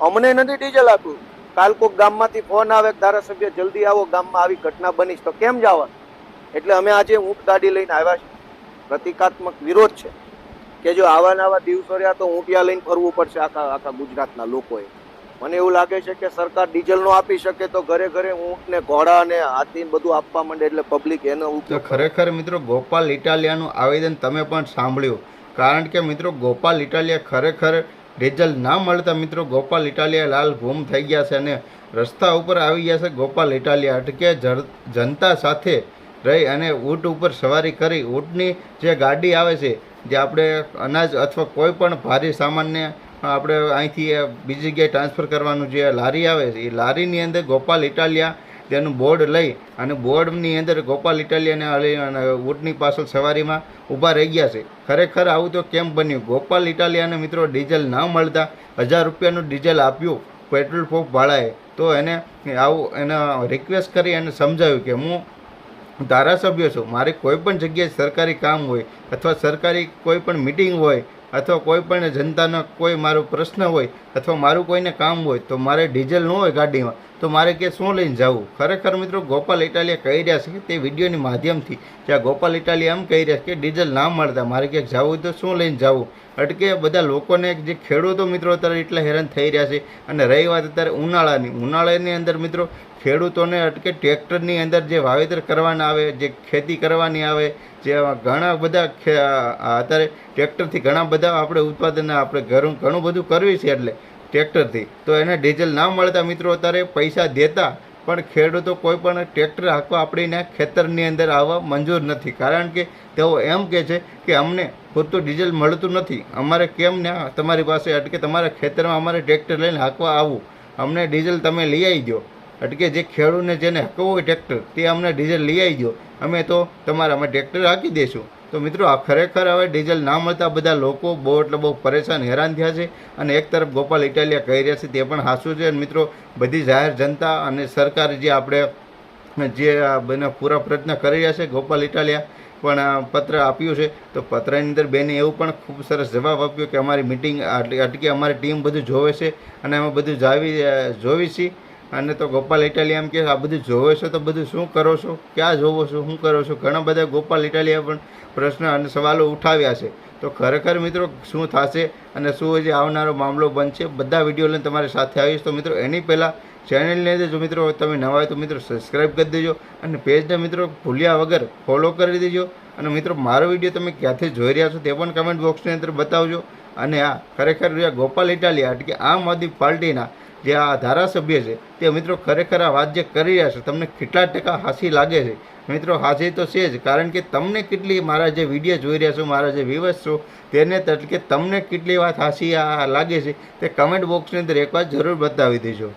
અમને નથી ડીઝલ આપ્યું. કાલ કોઈક ગામમાંથી ફોન આવે કે ધારાસભ્ય જલ્દી આવો, ગામમાં આવી ઘટના બની તો કેમ જવા? એટલે અમે આજે ઊંટ ગાડી લઈને આવ્યા છીએ. પ્રતિકાત્મક વિરોધ છે કે જો આવા નવા દિવસો રહ્યા તો ઊંટિયા લઈને ફરવું પડશે આખા ગુજરાતના લોકોએ. મને એવું લાગે છે કે સરકાર ડીઝલ નો આપી શકે તો ઘરે ઘરે ઊંટ ને ઘોડા ને હાથી બધું આપવા માંડે એટલે પબ્લિક એનો તો ખરેખર મિત્રો ગોપાલ ઇટાલિયાનું આવેદન તમે પણ સાંભળ્યું. કારણ કે મિત્રો ગોપાલ ઇટાલિયા ખરેખર ડીઝલ ના મળતા મિત્રો ગોપાલ ઇટાલિયા લાલ ગુમ થઈ ગયા છે અને રસ્તા ઉપર આવી ગયા છે. ગોપાલ ઇટાલિયા અટકે જનતા સાથે રહી અને ઊંટ ઉપર સવારી કરી ઊંટની જે ગાડી આવે છે, જે આપણે અનાજ અથવા કોઈ પણ ભારે સામાનને આપણે અહીંથી બીજી જગ્યાએ ટ્રાન્સફર કરવાનું જે લારી આવે છે, એ લારીની અંદર ગોપાલ ઇટાલિયા તેનું બોર્ડ લઈ અને બોર્ડની અંદર ગોપાલ ઇટાલિયાને ઊંટની પાછળ સવારીમાં ઊભા રહી ગયા છે. ખરેખર આવું તો કેમ બન્યું? ગોપાલ ઇટાલિયાને મિત્રો ડીઝલ ન મળતા 1000 રૂપિયાનું ડીઝલ આપ્યું પેટ્રોલ પંપ ભાડાએ, તો એને રિક્વેસ્ટ કરી અને સમજાવ્યું કે હું ધારાસભ્ય છું, મારે કોઈ પણ જગ્યાએ સરકારી કામ હોય અથવા સરકારી કોઈ પણ મિટિંગ હોય અથવા કોઈ પણ જનતાનો કોઈ મારો પ્રશ્ન હોય અથવા મારું કોઈને કામ હોય તો મારે ડીઝલ ન હોય ગાડીમાં તો મારે કે શું લઈને જવું? ખરેખર મિત્રો ગોપાલ ઇટાલિયા કહી રહ્યા છે કે તે વિડીયોની માધ્યમથી જ્યાં ગોપાલ ઇટાલિયા એમ કહી રહ્યા છે કે ડીઝલ ના મળતા મારે ક્યાંક જવું તો શું લઈને જવું? અટકે બધા લોકોને જે ખેડૂતો મિત્રો અત્યારે એટલા હેરાન થઈ રહ્યા છે. અને રહી વાત અત્યારે ઉનાળાની અંદર મિત્રો ખેડૂતોને અટકે ટ્રેક્ટરની અંદર જે વાવેતર કરવાના આવે, જે ખેતી કરવાની આવે, જે ઘણા બધા અત્યારે ટ્રેક્ટરથી ઘણા બધા આપણે ઉત્પાદન આપણે ઘણું બધું કરવી છે એટલે ટ્રેક્ટરથી, તો એને ડીઝલ ના મળતા મિત્રો અત્યારે પૈસા દેતા પણ ખેડૂતો કોઈ પણ ટ્રેક્ટર હાંકવા આપણીને ખેતરની અંદર આવવા મંજૂર નથી. કારણ કે તેઓ એમ કહે છે કે અમને પૂરતું ડીઝલ મળતું નથી, અમારે કેમ ને તમારી પાસે અટકે તમારા ખેતરમાં અમારે ટ્રેક્ટર લઈને હાંકવા આવવું, અમને ડીઝલ તમે લઈ આવી દો. અટકે જે ખેડૂતને જેને હાંકવું હોય ટ્રેક્ટર તે અમને ડીઝલ લઈ આવી દો, અમે તો અમે ટ્રેક્ટર હાંકી દઈશું. તો મિત્રો આ ખરેખર હવે ડીઝલ ના મળતા બધા લોકો બહુ એટલે બહુ પરેશાન હેરાન થયા છે. અને એક તરફ ગોપાલ ઇટાલિયા કહી રહ્યા છે તે પણ હાસું છે. અને મિત્રો બધી જાહેર જનતા અને સરકાર જે આપણે જે બને પૂરા પ્રયત્ન કરી રહ્યા છે. ગોપાલ ઇટાલિયા પણ પત્ર આપ્યું છે, તો પત્રની અંદર બેને એવું પણ ખૂબ સરસ જવાબ આપ્યો કે અમારી મિટિંગ અટકે અમારી ટીમ બધું જોવે છે અને અમે બધું જોવી છીએ. અને તો ગોપાલ ઇટાલિયા એમ કે આ બધું જોવો છો તો બધું શું કરો છો, ક્યાં જોવો છો, શું કરો છો? ઘણા બધા ગોપાલ ઇટાલિયા પણ પ્રશ્ન અને સવાલો ઉઠાવ્યા છે. તો ખરેખર મિત્રો શું થશે અને શું જે આવનારો મામલો બનશે, બધા વિડીયો લઈને તમારી સાથે આવીશ. તો મિત્રો એની પહેલાં ચેનલની અંદર જો મિત્રો તમે નવા હોય તો મિત્રો સબસ્ક્રાઈબ કરી દેજો અને પેજને મિત્રો ભૂલ્યા વગર ફોલો કરી દેજો. અને મિત્રો મારો વિડીયો તમે ક્યાંથી જોઈ રહ્યા છો તે પણ કમેન્ટ બોક્સની અંદર બતાવજો. અને આ ખરેખર ગોપાલ ઇટાલિયા એટલે કે આમ આદમી પાર્ટીના જે આ ધારાસભ્ય છે તે મિત્રો ખરેખર આ વાત જે કરી રહ્યા છે તમને કેટલા ટકા હાસી લાગે છે? મિત્રો હાસી તો છે જ, કારણ કે તમને કેટલી મારા જે વિડીયો જોઈ રહ્યા છો, મારા જે વ્યુઅર્સ છો તેને કે તમને કેટલી વાત હાસી લાગે છે તે કમેન્ટ બોક્સની અંદર એકવાર જરૂર બતાવી દેજો.